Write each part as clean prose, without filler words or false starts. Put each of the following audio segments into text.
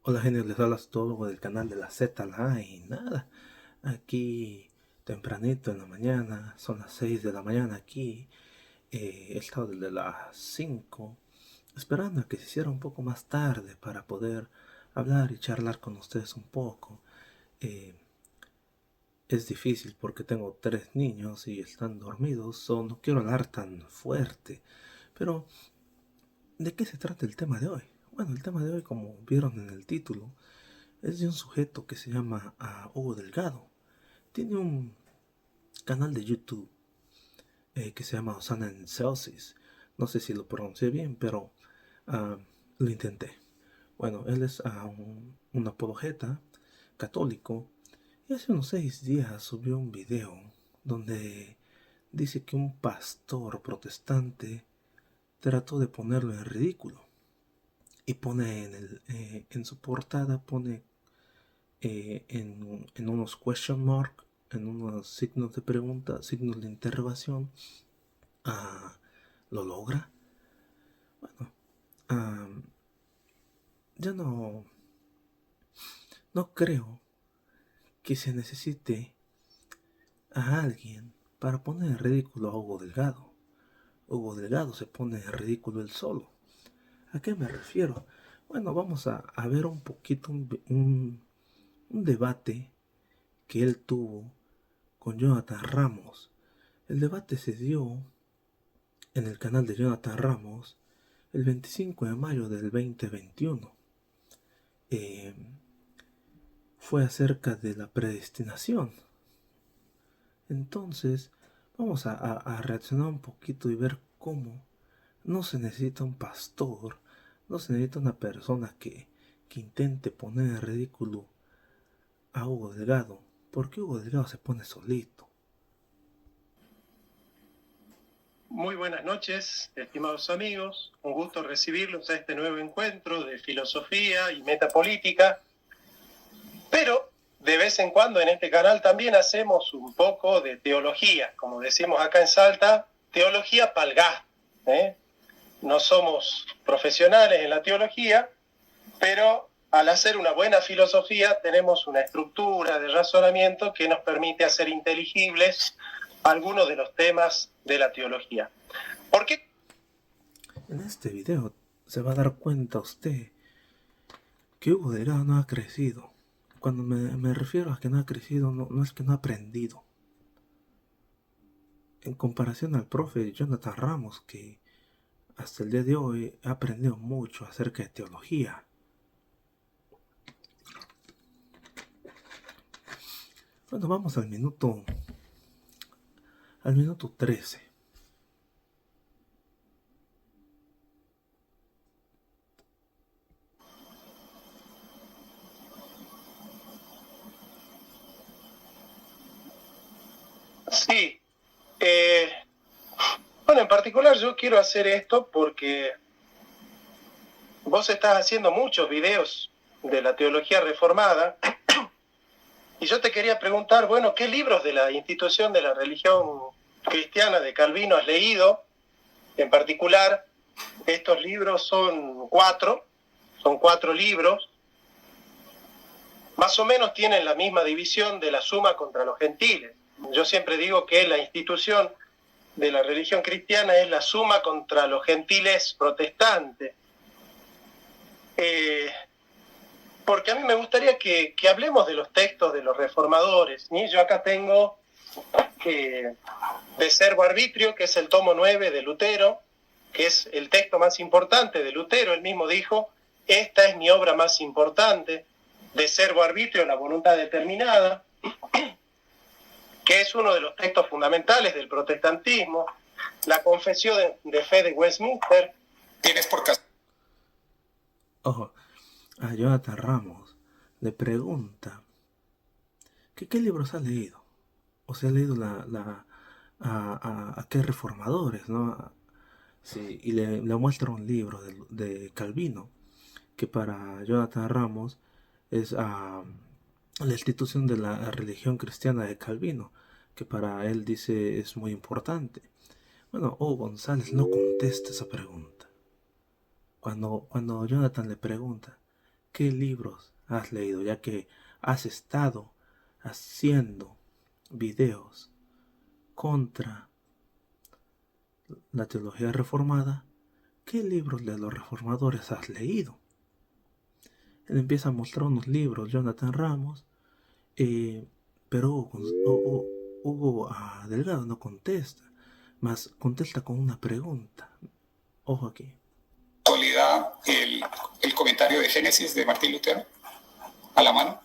Hola genios, les habla todo del canal de la Z a la A y nada, aquí tempranito en la mañana, son las 6 de la mañana aquí, he estado desde las 5 esperando a que se hiciera un poco más tarde para poder hablar y charlar con ustedes un poco. Eh, es difícil porque tengo tres niños y están dormidos, o no quiero hablar tan fuerte, pero ¿de qué se trata el tema de hoy? Bueno, el tema de hoy, como vieron en el título, es de un sujeto que se llama Hugo Delgado. Tiene un canal de YouTube que se llama Osana en Celsius. No sé si lo pronuncié bien, pero ah, lo intenté. Bueno, él es un apologeta católico y hace unos 6 días subió un video donde dice que un pastor protestante trató de ponerlo en ridículo y pone en su portada, pone en unos question mark, en unos signos de pregunta, signos de interrogación. ah, ¿Lo logra? Bueno, ah, yo no creo que se necesite a alguien para poner en ridículo a Hugo Delgado. Hugo Delgado se pone en ridículo él solo. ¿A qué me refiero? Bueno, vamos a ver un poquito un debate que él tuvo con Jonathan Ramos. El debate se dio en el canal de Jonathan Ramos el 25 de mayo del 2021. Eh, Fue acerca de la predestinación. Entonces, vamos a reaccionar un poquito y ver cómo no se necesita un pastor, no se necesita una persona que intente poner en ridículo a Hugo Delgado, porque Hugo Delgado se pone solito. Muy buenas noches, estimados amigos. Un gusto recibirlos a este nuevo encuentro de filosofía y metapolítica. Pero de vez en cuando en este canal también hacemos un poco de teología, como decimos acá en Salta, teología pal gas. No somos profesionales en la teología, pero al hacer una buena filosofía tenemos una estructura de razonamiento que nos permite hacer inteligibles algunos de los temas de la teología. ¿Por qué? En este video se va a dar cuenta usted que Hugo Delgado no ha crecido. Cuando me refiero a que no ha crecido, no es que no ha aprendido. En comparación al profe Jonathan Ramos, que hasta el día de hoy ha aprendido mucho acerca de teología. Bueno, vamos al minuto 13. Sí. Bueno, en particular yo quiero hacer esto porque vos estás haciendo muchos videos de la teología reformada y yo te quería preguntar, bueno, ¿qué libros de la institución de la religión cristiana de Calvino has leído? En particular, estos libros son cuatro libros, más o menos tienen la misma división de la suma contra los gentiles. Yo siempre digo que la institución de la religión cristiana es la suma contra los gentiles protestantes. Porque a mí me gustaría que hablemos de los textos de los reformadores. ¿sí? Yo acá tengo De Servo Arbitrio, que es el tomo 9 de Lutero, que es el texto más importante de Lutero. Él mismo dijo, esta es mi obra más importante. De Servo Arbitrio, la voluntad determinada, que es uno de los textos fundamentales del protestantismo. La confesión de fe de Westminster. Tienes por casa. Ojo, a Jonathan Ramos le pregunta ¿qué libros ha leído? O sea, ha leído a qué reformadores, ¿no? Sí, y le muestra un libro de Calvino, que para Jonathan Ramos es la institución de la religión cristiana de Calvino, que para él dice es muy importante. Bueno, González no contesta esa pregunta. Cuando Jonathan le pregunta, ¿qué libros has leído? Ya que has estado haciendo videos contra la teología reformada, ¿qué libros de los reformadores has leído? Él empieza a mostrar unos libros, Jonathan Ramos, pero Hugo Delgado no contesta, más contesta con una pregunta. Ojo aquí. ¿Actualidad el comentario de Génesis de Martín Lutero a la mano?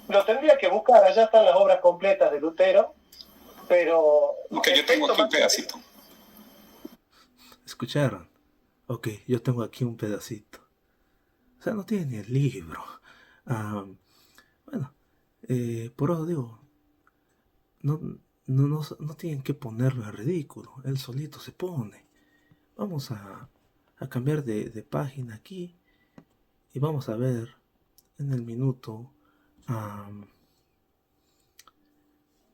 Lo tendría que buscar, allá están las obras completas de Lutero, pero... Ok, yo tengo aquí un pedacito. ¿Escucharon? Ok, yo tengo aquí un pedacito. O sea, no tiene ni el libro. Bueno, por eso digo, no tienen que ponerlo en ridículo. Él solito se pone. Vamos a cambiar de página aquí y vamos a ver en el minuto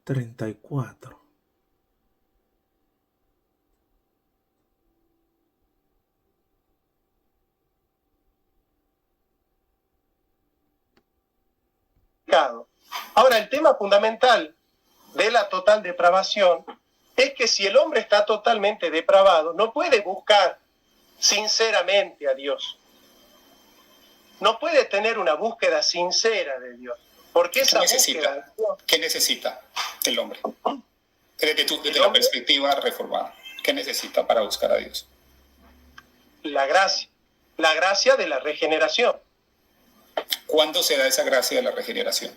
34. Ahora, el tema fundamental de la total depravación es que si el hombre está totalmente depravado, no puede buscar sinceramente a Dios. No puede tener una búsqueda sincera de Dios. Porque esa búsqueda... ¿Qué necesita el hombre? Desde la perspectiva reformada, ¿qué necesita para buscar a Dios? La gracia de la regeneración. ¿Cuándo se da esa gracia de la regeneración?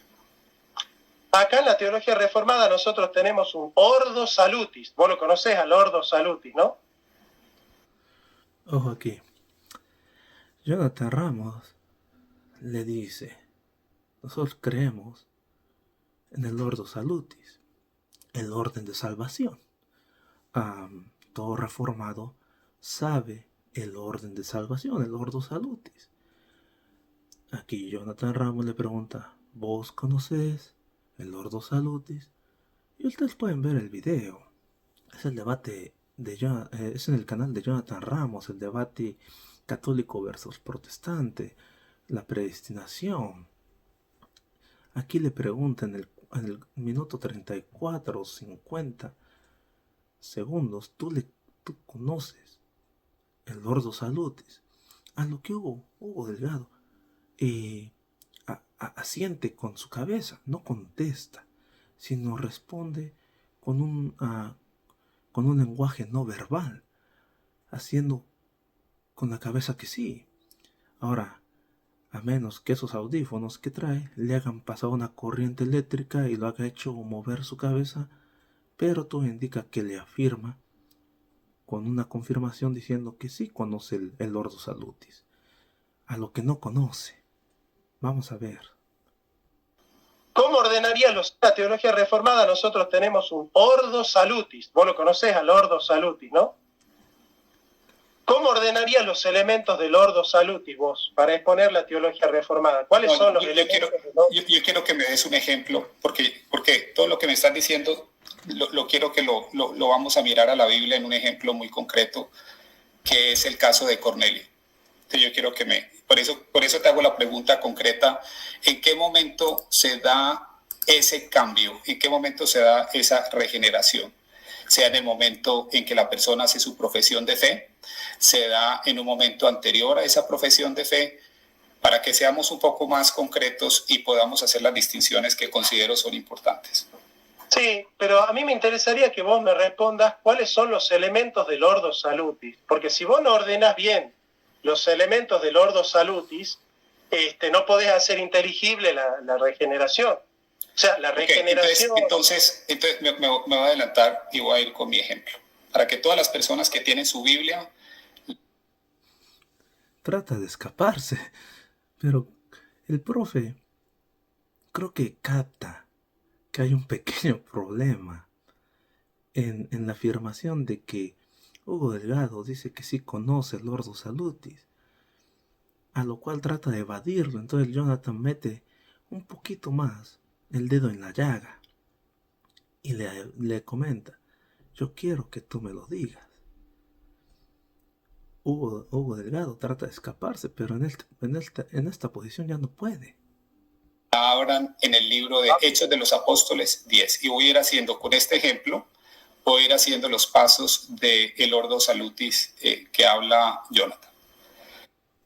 Acá en la teología reformada nosotros tenemos un ordo salutis. Vos lo conocés al ordo salutis, ¿no? Ojo aquí. Jonathan Ramos le dice, nosotros creemos en el ordo salutis, el orden de salvación. Todo reformado sabe el orden de salvación, el ordo salutis. Aquí Jonathan Ramos le pregunta, ¿vos conocés el ordo salutis? Y ustedes pueden ver el video. Es el debate es en el canal de Jonathan Ramos, el debate católico versus protestante, la predestinación. Aquí le preguntan en el minuto 34 o 50 segundos, ¿tú conoces el ordo salutis? A lo que Hugo Delgado asiente con su cabeza, no contesta, sino responde con un lenguaje no verbal, haciendo con la cabeza que sí. Ahora, a menos que esos audífonos que trae le hagan pasar una corriente eléctrica y lo haga hecho mover su cabeza, pero todo indica que le afirma con una confirmación diciendo que sí conoce el ordo salutis, a lo que no conoce. Vamos a ver. ¿Cómo ordenaría la teología reformada? Nosotros tenemos un ordo salutis. Vos lo conocés al ordo salutis, ¿no? ¿Cómo ordenaría los elementos del ordo salutis vos para exponer la teología reformada? ¿Cuáles son los elementos? Yo quiero que me des un ejemplo, porque todo lo que me estás diciendo lo quiero que lo vamos a mirar a la Biblia en un ejemplo muy concreto, que es el caso de Cornelio. Entonces yo quiero por eso te hago la pregunta concreta, ¿en qué momento se da ese cambio? ¿En qué momento se da esa regeneración? Sea en el momento en que la persona hace su profesión de fe, se da en un momento anterior a esa profesión de fe, para que seamos un poco más concretos y podamos hacer las distinciones que considero son importantes. Sí, pero a mí me interesaría que vos me respondas cuáles son los elementos del ordo salutis, porque si vos no ordenás bien los elementos del ordo salutis, no podés hacer inteligible la regeneración. O sea, la regeneración... Okay, entonces me voy a adelantar y voy a ir con mi ejemplo, para que todas las personas que tienen su Biblia... Trata de escaparse, pero el profe creo que capta que hay un pequeño problema en la afirmación de que Hugo Delgado dice que sí conoce el ordo salutis, a lo cual trata de evadirlo. Entonces Jonathan mete un poquito más el dedo en la llaga y le comenta, yo quiero que tú me lo digas. Hugo Delgado trata de escaparse, pero en esta posición ya no puede. Abran en el libro de Hechos de los Apóstoles 10 y voy a ir haciendo con este ejemplo, voy a ir haciendo los pasos del Ordo Salutis que habla Jonathan.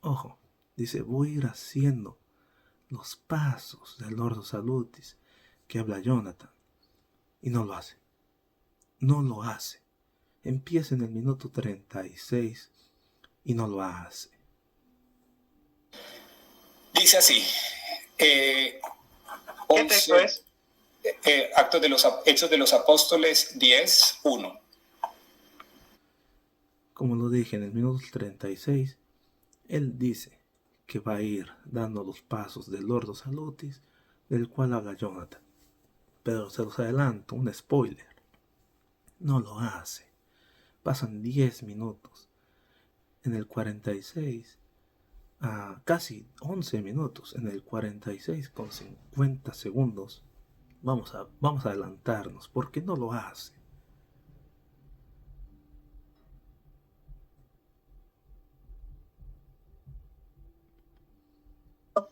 Ojo, dice, voy a ir haciendo los pasos del Ordo Salutis que habla Jonathan. Y no lo hace. No lo hace. Empieza en el minuto 36 y no lo hace. Dice así. ¿Qué texto es? Hechos de los Apóstoles 10, 1. Como lo dije en el minuto 36, él dice que va a ir dando los pasos del Ordo Salutis, del cual habla Jonathan. Pero se los adelanto, un spoiler. No lo hace. Pasan 10 minutos. En el 46, a casi 11 minutos, en el 46 con 50 segundos, vamos a adelantarnos, porque no lo hace.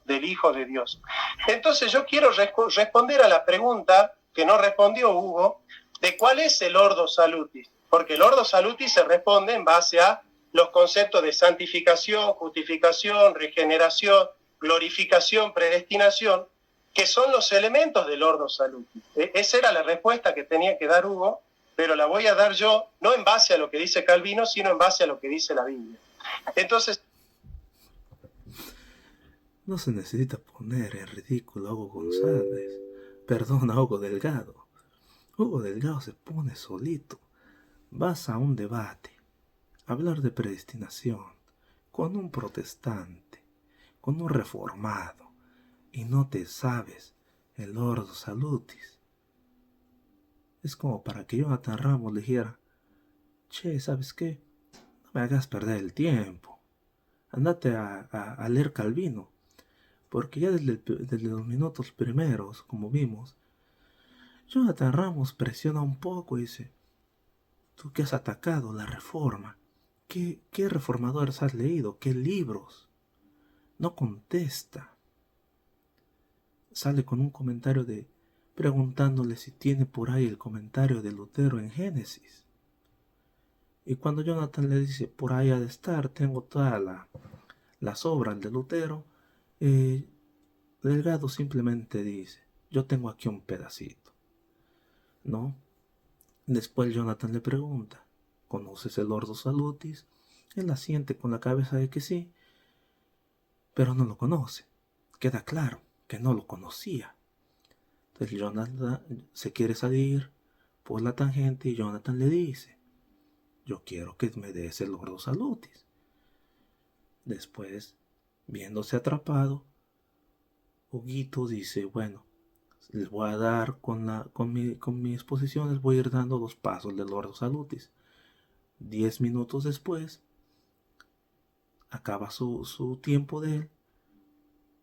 Del Hijo de Dios. Entonces yo quiero responder a la pregunta que no respondió Hugo, de cuál es el Ordo Salutis, porque el Ordo Salutis se responde en base a los conceptos de santificación, justificación, regeneración, glorificación, predestinación, que son los elementos del Ordo Salutis. Esa era la respuesta que tenía que dar Hugo, pero la voy a dar yo, no en base a lo que dice Calvino, sino en base a lo que dice la Biblia. Entonces, no se necesita poner en ridículo a Hugo González, perdón, a Hugo Delgado. Hugo Delgado se pone solito. Vas a un debate, a hablar de predestinación, con un protestante, con un reformado, y no te sabes el Ordo Salutis. Es como para que Jonathan Ramos le dijera, che, ¿sabes qué? No me hagas perder el tiempo. Andate a leer Calvino. Porque ya desde los minutos primeros, como vimos, Jonathan Ramos presiona un poco y dice, tú que has atacado la reforma, ¿qué reformadores has leído? ¿Qué libros? No contesta. Sale con un comentario preguntándole si tiene por ahí el comentario de Lutero en Génesis. Y cuando Jonathan le dice, por ahí ha de estar, tengo todas las obras de Lutero, Delgado simplemente dice, yo tengo aquí un pedacito, ¿no? Después Jonathan le pregunta, ¿conoces el Ordo Salutis? Él asiente con la cabeza de que sí, pero no lo conoce. Queda claro que no lo conocía. Entonces Jonathan se quiere salir por la tangente y Jonathan le dice, yo quiero que me des el Ordo Salutis. Después, viéndose atrapado, Huguito dice, bueno, les voy a dar con mi exposición, les voy a ir dando los pasos del Ordo Salutis. 10 minutos después, acaba su tiempo de él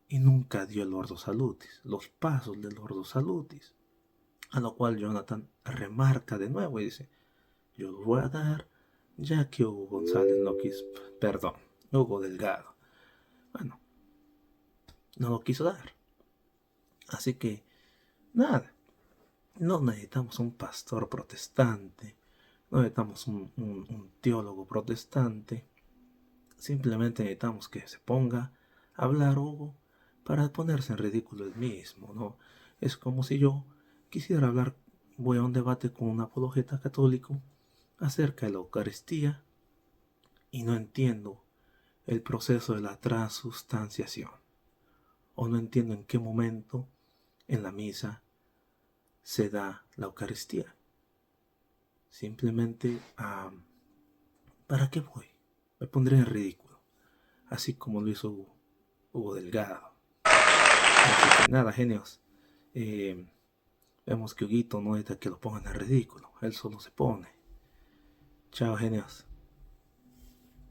y nunca dio el Ordo Salutis, los pasos del Ordo Salutis. A lo cual Jonathan remarca de nuevo y dice, yo los voy a dar, ya que Hugo González no quiso, perdón, Hugo Delgado, bueno, no lo quiso dar. Así que, nada, no necesitamos un pastor protestante, no necesitamos un teólogo protestante, simplemente necesitamos que se ponga a hablar Hugo para ponerse en ridículo él mismo, ¿no? Es como si yo quisiera hablar, voy a un debate con un apologeta católico acerca de la Eucaristía y no entiendo el proceso de la transustanciación, o no entiendo en qué momento en la misa se da la Eucaristía. Simplemente, ¿para qué voy? Me pondré en ridículo, así como lo hizo Hugo Delgado. Así que nada, genios. Vemos que Huguito no necesita que lo pongan en ridículo, él solo se pone. Chao, genios.